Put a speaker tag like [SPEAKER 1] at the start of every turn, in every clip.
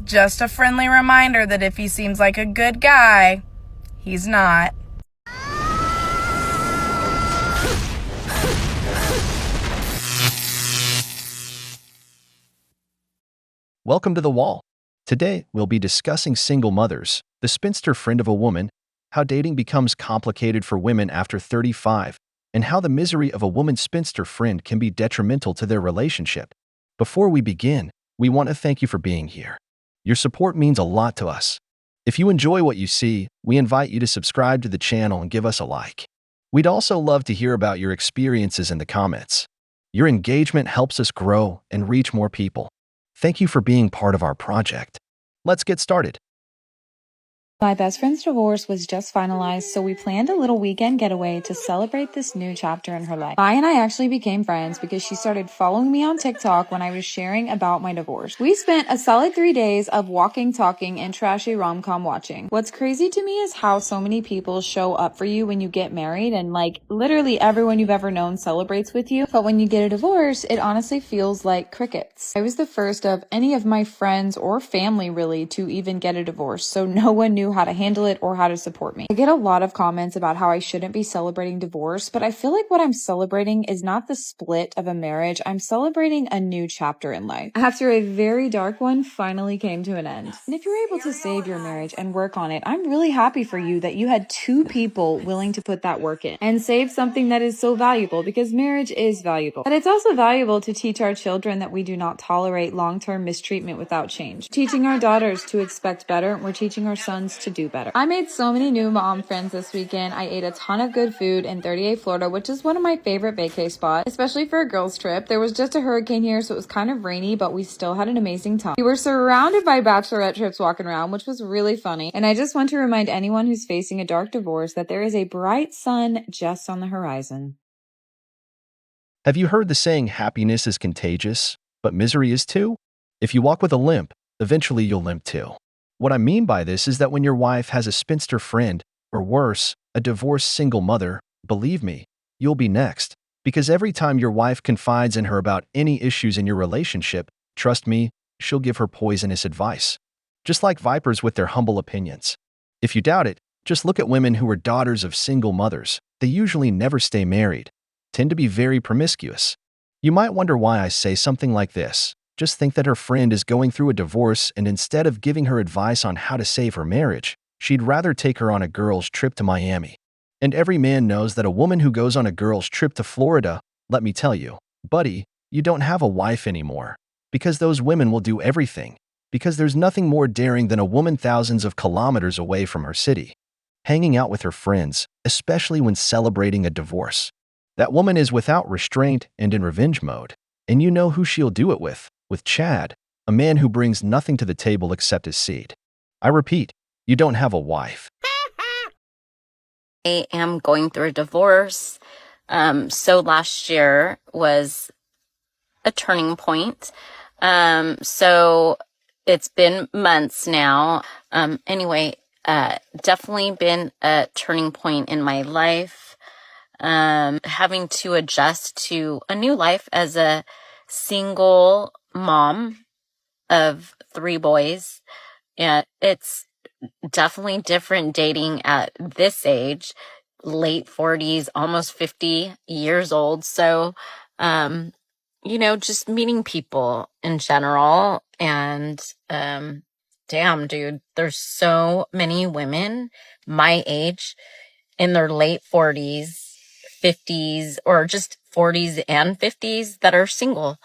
[SPEAKER 1] Just a friendly reminder that if he seems like a good guy, he's not.
[SPEAKER 2] Welcome to The Wall. Today, we'll be discussing single mothers, the spinster friend of a woman, how dating becomes complicated for women after 35, and how the misery of a woman's spinster friend can be detrimental to their relationship. Before we begin, we want to thank you for being here. Your support means a lot to us. If you enjoy what you see, we invite you to subscribe to the channel and give us a like. We'd also love to hear about your experiences in the comments. Your engagement helps us grow and reach more people. Thank you for being part of our project. Let's get started.
[SPEAKER 3] My best friend's divorce was just finalized, so we planned a little weekend getaway to celebrate this new chapter in her life. Vi and I actually became friends because she started following me on TikTok when I was sharing about my divorce. We spent a solid 3 days of walking, talking, and trashy rom-com watching. What's crazy to me is how so many people show up for you when you get married, and like literally everyone you've ever known celebrates with you. But when you get a divorce, it honestly feels like crickets. I was the first of any of my friends or family really to even get a divorce, so no one knew how to handle it or how to support me. I get a lot of comments about how I shouldn't be celebrating divorce, but I feel like what I'm celebrating is not the split of a marriage. I'm celebrating a new chapter in life. After a very dark one finally came to an end. And if you're able to save your marriage and work on it, I'm really happy for you that you had 2 people willing to put that work in and save something that is so valuable, because marriage is valuable. But it's also valuable to teach our children that we do not tolerate long-term mistreatment without change. Teaching our daughters to expect better, we're teaching our sons to do better. I made so many new mom friends this weekend. I ate a ton of good food in 38 Florida, which is one of my favorite vacay spots, especially for a girls trip. There was just a hurricane here, so it was kind of rainy, but we still had an amazing time. We were surrounded by bachelorette trips walking around, which was really funny. And I just want to remind anyone who's facing a dark divorce that there is a bright sun just on the horizon.
[SPEAKER 2] Have you heard the saying, happiness is contagious, but misery is too? If you walk with a limp, eventually you'll limp too. What I mean by this is that when your wife has a spinster friend, or worse, a divorced single mother, believe me, you'll be next. Because every time your wife confides in her about any issues in your relationship, trust me, she'll give her poisonous advice. Just like vipers with their humble opinions. If you doubt it, just look at women who are daughters of single mothers. They usually never stay married, tend to be very promiscuous. You might wonder why I say something like this. Just think that her friend is going through a divorce, and instead of giving her advice on how to save her marriage, she'd rather take her on a girls' trip to Miami. And every man knows that a woman who goes on a girls' trip to Florida, let me tell you, buddy, you don't have a wife anymore. Because those women will do everything. Because there's nothing more daring than a woman thousands of kilometers away from her city, hanging out with her friends, especially when celebrating a divorce. That woman is without restraint and in revenge mode. And you know who she'll do it with Chad, a man who brings nothing to the table except his seed. I repeat, you don't have a wife.
[SPEAKER 4] I am going through a divorce. So last year was a turning point. So it's been months now. Definitely been a turning point in my life. Having to adjust to a new life as a single mom of 3 boys. And it's definitely different dating at this age, late 40s, almost 50 years old. So, just meeting people in general. And, damn, dude, there's so many women my age in their late 40s, 50s, or just 40s and 50s that are single.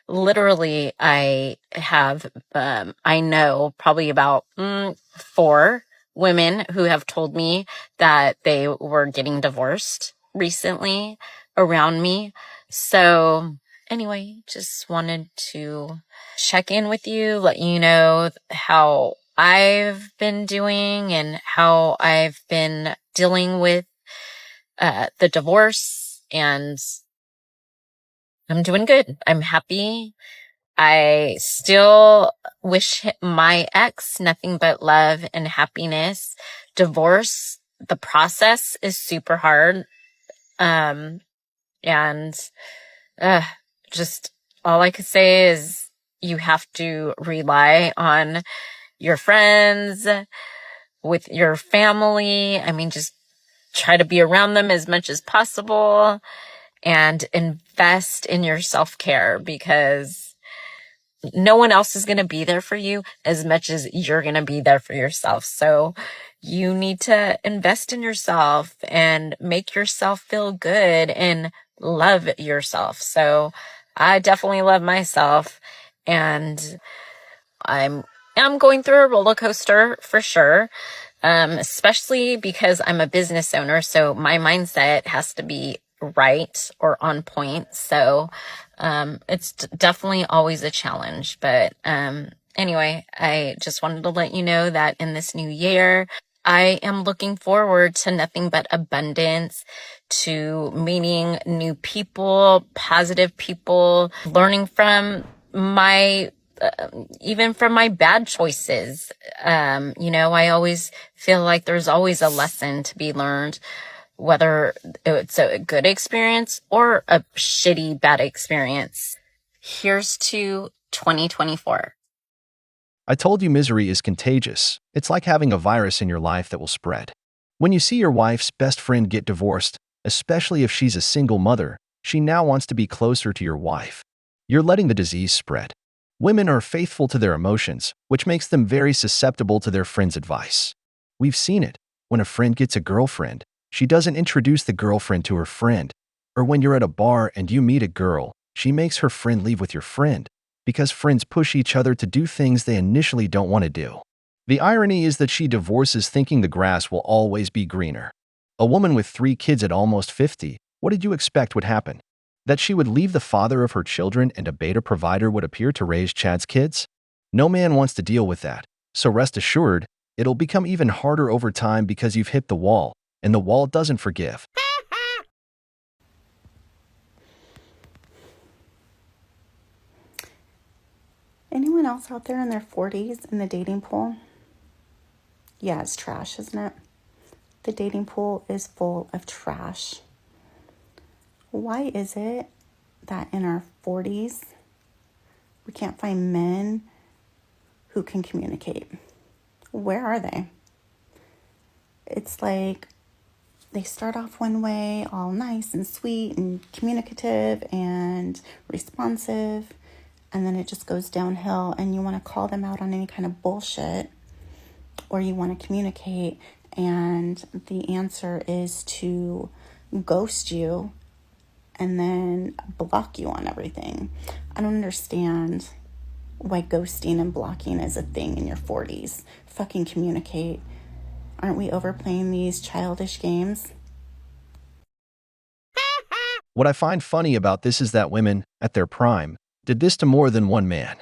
[SPEAKER 4] Literally, I have, I know probably about 4 women who have told me that they were getting divorced recently around me. So anyway, just wanted to check in with you, let you know how I've been doing and how I've been dealing with the divorce, and I'm doing good. I'm happy. I still wish my ex nothing but love and happiness. Divorce, the process is super hard. And just all I could say is you have to rely on your friends, with your family. I mean, just try to be around them as much as possible and invest in your self-care, because no one else is going to be there for you as much as you're going to be there for yourself. So you need to invest in yourself and make yourself feel good and love yourself. So I definitely love myself, and I'm going through a roller coaster for sure. Especially because I'm a business owner, so my mindset has to be right or on point. So, it's definitely always a challenge. But, anyway, I just wanted to let you know that in this new year, I am looking forward to nothing but abundance, to meeting new people, positive people, learning from my even from my bad choices. I always feel like there's always a lesson to be learned, whether it's a good experience or a shitty bad experience. Here's to 2024.
[SPEAKER 2] I told you misery is contagious. It's like having a virus in your life that will spread. When you see your wife's best friend get divorced, especially if she's a single mother, she now wants to be closer to your wife. You're letting the disease spread. Women are faithful to their emotions, which makes them very susceptible to their friends' advice. We've seen it. When a friend gets a girlfriend, she doesn't introduce the girlfriend to her friend. Or when you're at a bar and you meet a girl, she makes her friend leave with your friend, because friends push each other to do things they initially don't want to do. The irony is that she divorces thinking the grass will always be greener. A woman with 3 kids at almost 50, what did you expect would happen? That she would leave the father of her children and a beta provider would appear to raise Chad's kids? No man wants to deal with that, so rest assured, it'll become even harder over time because you've hit the wall, and the wall doesn't forgive.
[SPEAKER 5] Anyone else out there in their 40s in the dating pool? Yeah, it's trash, isn't it? The dating pool is full of trash. Why is it that in our 40s we can't find men who can communicate? Where are they? It's like they start off one way, all nice and sweet and communicative and responsive, and then it just goes downhill, and you want to call them out on any kind of bullshit, or you want to communicate, and the answer is to ghost you and then block you on everything. I don't understand why ghosting and blocking is a thing in your 40s. Fucking communicate. Aren't we overplaying these childish games?
[SPEAKER 2] What I find funny about this is that women, at their prime, did this to more than one man.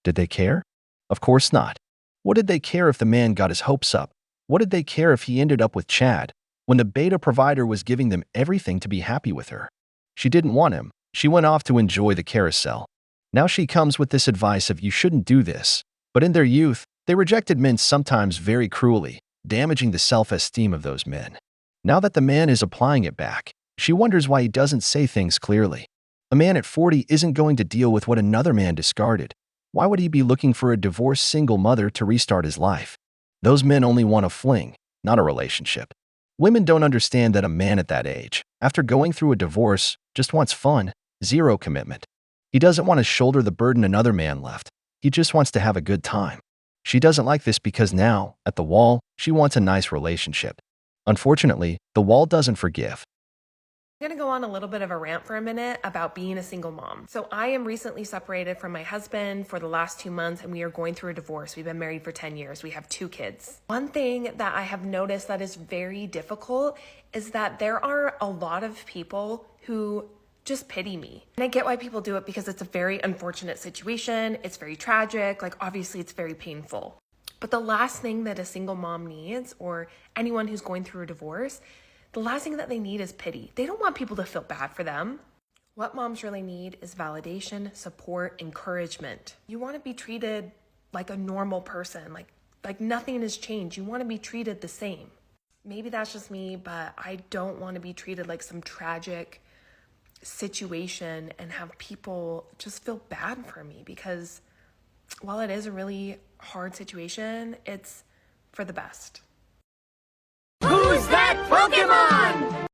[SPEAKER 2] Did they care? Of course not. What did they care if the man got his hopes up? What did they care if he ended up with Chad, when the beta provider was giving them everything to be happy with her? She didn't want him. She went off to enjoy the carousel. Now she comes with this advice of you shouldn't do this. But in their youth, they rejected men sometimes very cruelly, damaging the self-esteem of those men. Now that the man is applying it back, she wonders why he doesn't say things clearly. A man at 40 isn't going to deal with what another man discarded. Why would he be looking for a divorced single mother to restart his life? Those men only want a fling, not a relationship. Women don't understand that a man at that age, after going through a divorce, just wants fun, zero commitment. He doesn't want to shoulder the burden another man left. He just wants to have a good time. She doesn't like this because now, at the wall, she wants a nice relationship. Unfortunately, the wall doesn't forgive.
[SPEAKER 6] I'm going to go on a little bit of a rant for a minute about being a single mom. So I am recently separated from my husband for the last 2 months, and we are going through a divorce. We've been married for 10 years. We have 2 kids. One thing that I have noticed that is very difficult is that there are a lot of people who just pity me. And I get why people do it because it's a very unfortunate situation. It's very tragic. Like, obviously it's very painful. But the last thing that a single mom needs, or anyone who's going through a divorce, the last thing that they need is pity. They don't want people to feel bad for them. What moms really need is validation, support, encouragement. You want to be treated like a normal person, like nothing has changed. You want to be treated the same. Maybe that's just me, but I don't want to be treated like some tragic situation and have people just feel bad for me, because while it is a really hard situation, it's for the best.
[SPEAKER 7] Who's that Pokemon?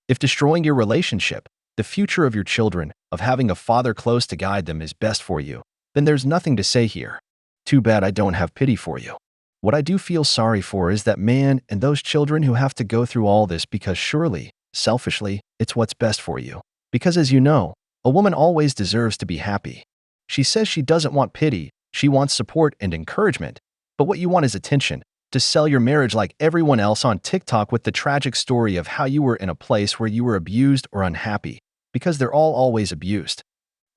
[SPEAKER 2] If destroying your relationship, the future of your children, of having a father close to guide them is best for you, then there's nothing to say here. Too bad I don't have pity for you. What I do feel sorry for is that man and those children who have to go through all this because surely, selfishly, it's what's best for you. Because as you know, a woman always deserves to be happy. She says she doesn't want pity, she wants support and encouragement. But what you want is attention, to sell your marriage like everyone else on TikTok with the tragic story of how you were in a place where you were abused or unhappy, because they're all always abused.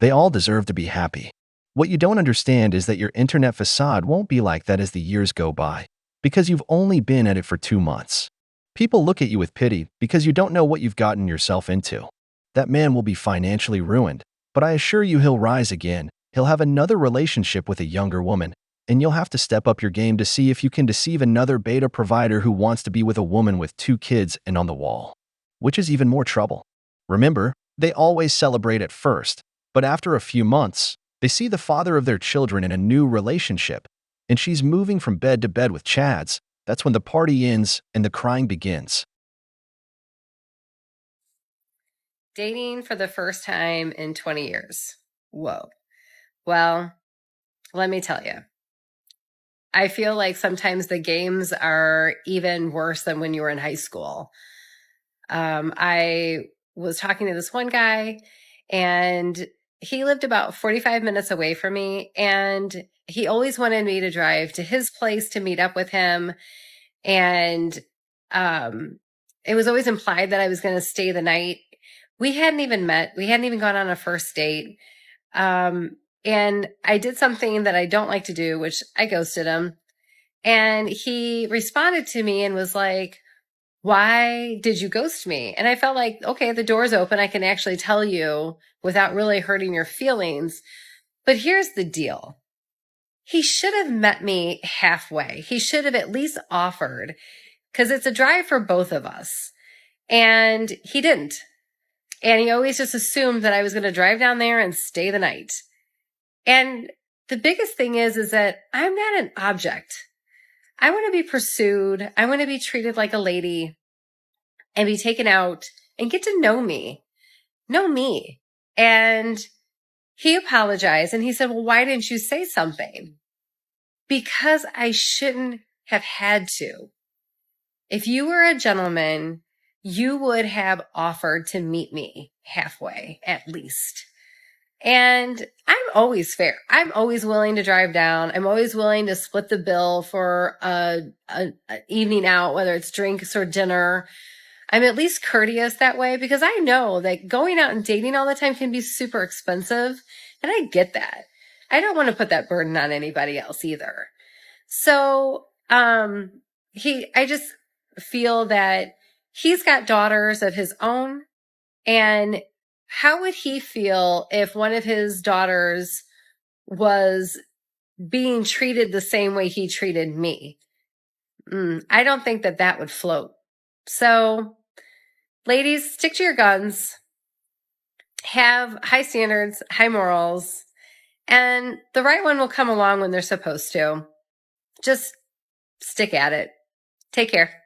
[SPEAKER 2] They all deserve to be happy. What you don't understand is that your internet facade won't be like that as the years go by, because you've only been at it for 2 months. People look at you with pity because you don't know what you've gotten yourself into. That man will be financially ruined, but I assure you he'll rise again. He'll have another relationship with a younger woman, and you'll have to step up your game to see if you can deceive another beta provider who wants to be with a woman with 2 kids and on the wall, which is even more trouble. Remember, they always celebrate at first, but after a few months, they see the father of their children in a new relationship, and she's moving from bed to bed with Chads. That's when the party ends and the crying begins.
[SPEAKER 8] Dating for the first time in 20 years. Whoa. Well, let me tell you. I feel like sometimes the games are even worse than when you were in high school. I was talking to this one guy, and he lived about 45 minutes away from me, and he always wanted me to drive to his place to meet up with him. And it was always implied that I was going to stay the night. We hadn't even met. We hadn't even gone on a first date. And I did something that I don't like to do, which I ghosted him. And he responded to me and was like, "Why did you ghost me?" And I felt like, okay, the door's open. I can actually tell you without really hurting your feelings. But here's the deal. He should have met me halfway. He should have at least offered, because it's a drive for both of us. And he didn't. And he always just assumed that I was going to drive down there and stay the night. And the biggest thing is that I'm not an object. I want to be pursued. I want to be treated like a lady and be taken out and get to know me. Know me. And he apologized and he said, "Well, why didn't you say something?" Because I shouldn't have had to. If you were a gentleman, you would have offered to meet me halfway at least. And I'm always fair. I'm always willing to drive down. I'm always willing to split the bill for an evening out, whether it's drinks or dinner. I'm at least courteous that way because I know that going out and dating all the time can be super expensive. And I get that. I don't want to put that burden on anybody else either. So, I just feel that he's got daughters of his own. And how would he feel if one of his daughters was being treated the same way he treated me? I don't think that would float. So, ladies, stick to your guns, have high standards, high morals, and the right one will come along when they're supposed to. Just stick at it. Take care.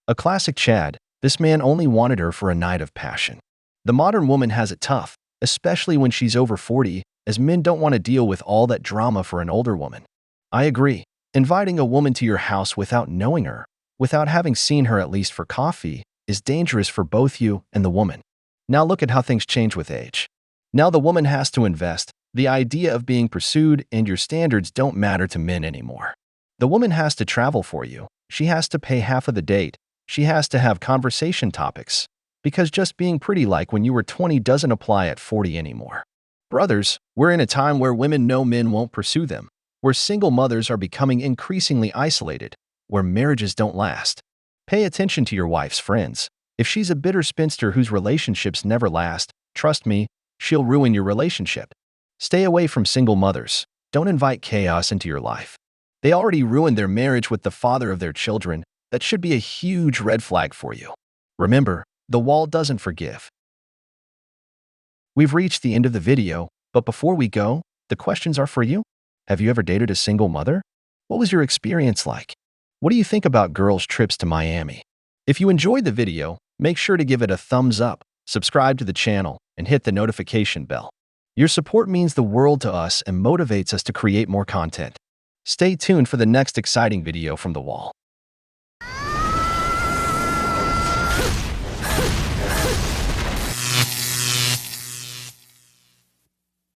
[SPEAKER 2] A classic Chad, this man only wanted her for a night of passion. The modern woman has it tough, especially when she's over 40, as men don't want to deal with all that drama for an older woman. I agree. Inviting a woman to your house without knowing her, without having seen her at least for coffee, is dangerous for both you and the woman. Now look at how things change with age. Now the woman has to invest. The idea of being pursued and your standards don't matter to men anymore. The woman has to travel for you. She has to pay half of the date. She has to have conversation topics. Because just being pretty like when you were 20 doesn't apply at 40 anymore. Brothers, we're in a time where women know men won't pursue them, where single mothers are becoming increasingly isolated, where marriages don't last. Pay attention to your wife's friends. If she's a bitter spinster whose relationships never last, trust me, she'll ruin your relationship. Stay away from single mothers. Don't invite chaos into your life. They already ruined their marriage with the father of their children. That should be a huge red flag for you. Remember, the wall doesn't forgive. We've reached the end of the video, but before we go, The questions are for you. Have you ever dated a single mother? What was your experience like? What do you think about girls' trips to Miami? If you enjoyed the video, make sure to give it a thumbs up, subscribe to the channel, and hit the notification bell. Your support means the world to us and motivates us to create more content. Stay tuned for the next exciting video from The Wall.